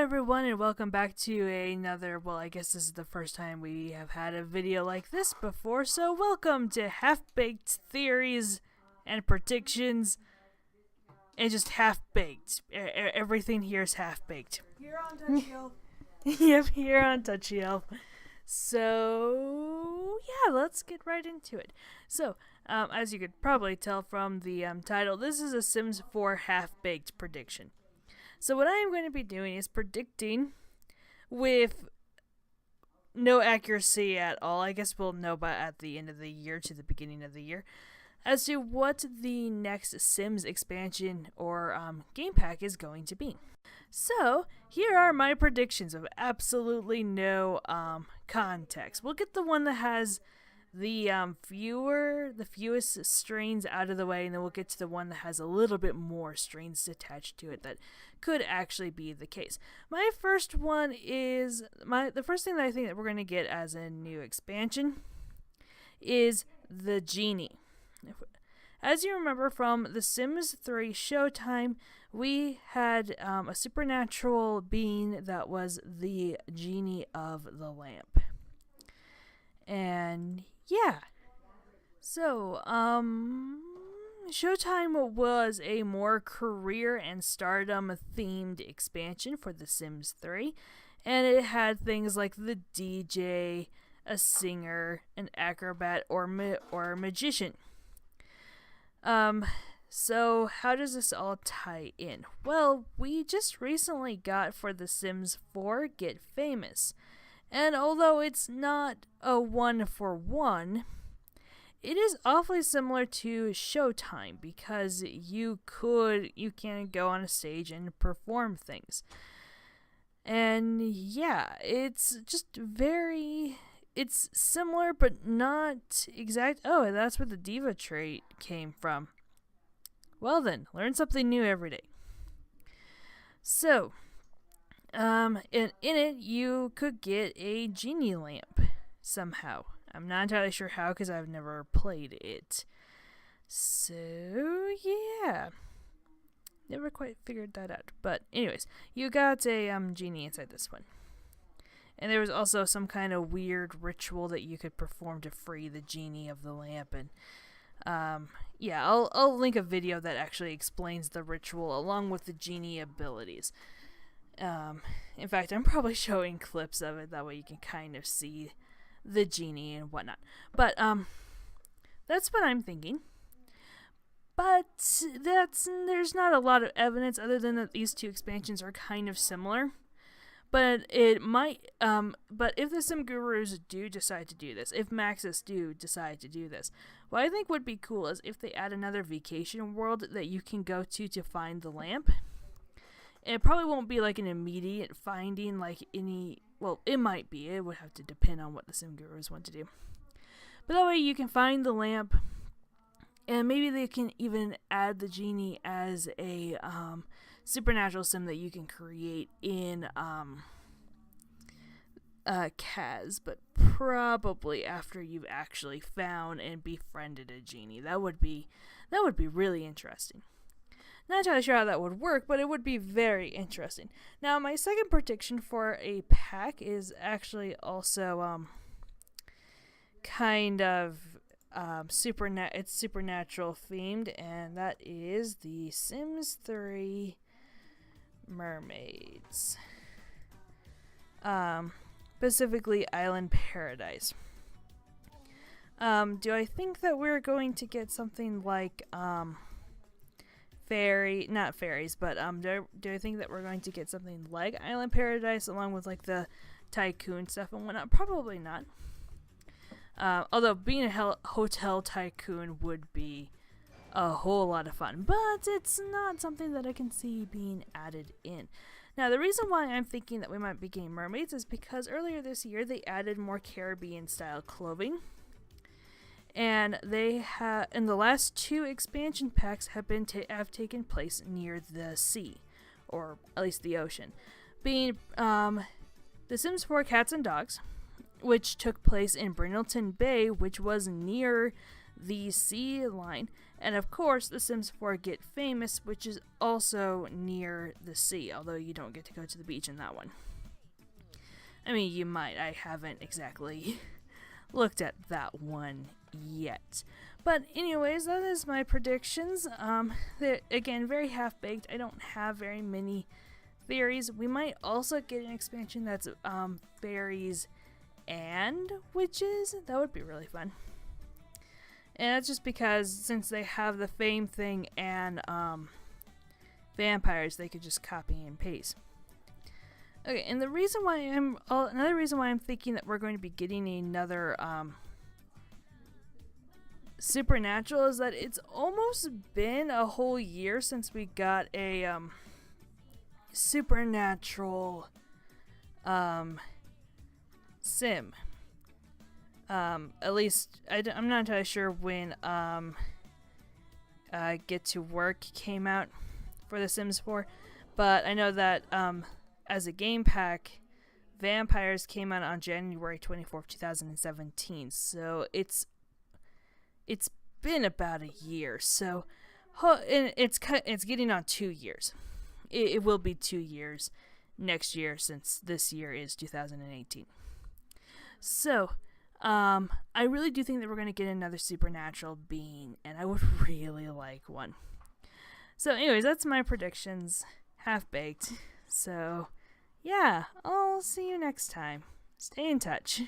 everyone, and welcome back to another, well, I guess this is the first time we have had a video like this before, so welcome to Half-Baked Theories and Predictions, and just half-baked. Everything here is half-baked. Here on Touchy Elf. Yep, here on Touchy Elf. So, yeah, let's get right into it. So, as you could probably tell from the title, this is a Sims 4 half-baked prediction. So what I am going to be doing is predicting with no accuracy at all. I guess we'll know by at the end of the year to the beginning of the year as to what the next Sims expansion or game pack is going to be. So here are my predictions of absolutely no context. We'll get the one that has the fewest strains out of the way, and then we'll get to the one that has a little bit more strains attached to it that could actually be the case. My first one is the first thing that I think that we're going to get as a new expansion is the Genie. As you remember from The Sims 3 Showtime, we had a supernatural being that was the Genie of the lamp. And yeah, so, Showtime was a more career and stardom themed expansion for The Sims 3, and it had things like the DJ, a singer, an acrobat, or a magician. So how does this all tie in? Well, we just recently got for The Sims 4 Get Famous. And although it's not a one-for-one, it is awfully similar to Showtime because you can go on a stage and perform things. And yeah, it's similar but not exact. Oh, that's where the diva trait came from. Well then, learn something new every day. So, in it, you could get a genie lamp somehow. I'm not entirely sure how because I've never played it. So, yeah. Never quite figured that out. But anyways, you got a genie inside this one. And there was also some kind of weird ritual that you could perform to free the genie of the lamp. And yeah, I'll link a video that actually explains the ritual along with the genie abilities. In fact, I'm probably showing clips of it, that way you can kind of see the genie and whatnot. But, that's what I'm thinking. But, there's not a lot of evidence other than that these two expansions are kind of similar. But it might, but if the Sim Gurus do decide to do this, if Maxis do decide to do this, what I think would be cool is if they add another vacation world that you can go to find the lamp. It probably won't be like an immediate finding like well, it might be. It would have to depend on what the Sim Gurus want to do. But that way you can find the lamp, and maybe they can even add the genie as a supernatural sim that you can create in Kaz, but probably after you've actually found and befriended a genie. That would be really interesting. Not entirely sure how that would work, but it would be very interesting. Now, my second prediction for a pack is actually also kind of it's supernatural themed, and that is the Sims 3 mermaids. Specifically Island Paradise. Do I think that we're going to get something like not fairies, but do I think that we're going to get something like Island Paradise along with like the tycoon stuff and whatnot? Probably not. Although being a hotel tycoon would be a whole lot of fun, but it's not something that I can see being added in. Now, the reason why I'm thinking that we might be getting mermaids is because earlier this year they added more Caribbean style clothing. And they have, in the last two expansion packs, have taken place near the sea, or at least the ocean, being The Sims 4 Cats and Dogs, which took place in Brindleton Bay, which was near the sea line. And of course, The Sims 4 Get Famous, which is also near the sea, although you don't get to go to the beach in that one. I mean, you might. I haven't exactly looked at that one yet. But anyways, that is my predictions. They're, again, very half-baked. I don't have very many fairies. We might also get an expansion that's fairies and witches. That would be really fun. And that's just because since they have the fame thing and vampires, they could just copy and paste. Okay, and the reason why another reason why I'm thinking that we're going to be getting another supernatural is that it's almost been a whole year since we got a supernatural sim. At least I'm not entirely sure when Get to Work came out for The Sims 4, but I know that as a game pack, Vampires came out on January 24th, 2017. So it's been about a year. So and it's getting on 2 years. It will be 2 years next year, since this year is 2018. So I really do think that we're going to get another supernatural being, and I would really like one. So anyways, that's my predictions. Half-baked. So yeah, I'll see you next time. Stay in touch.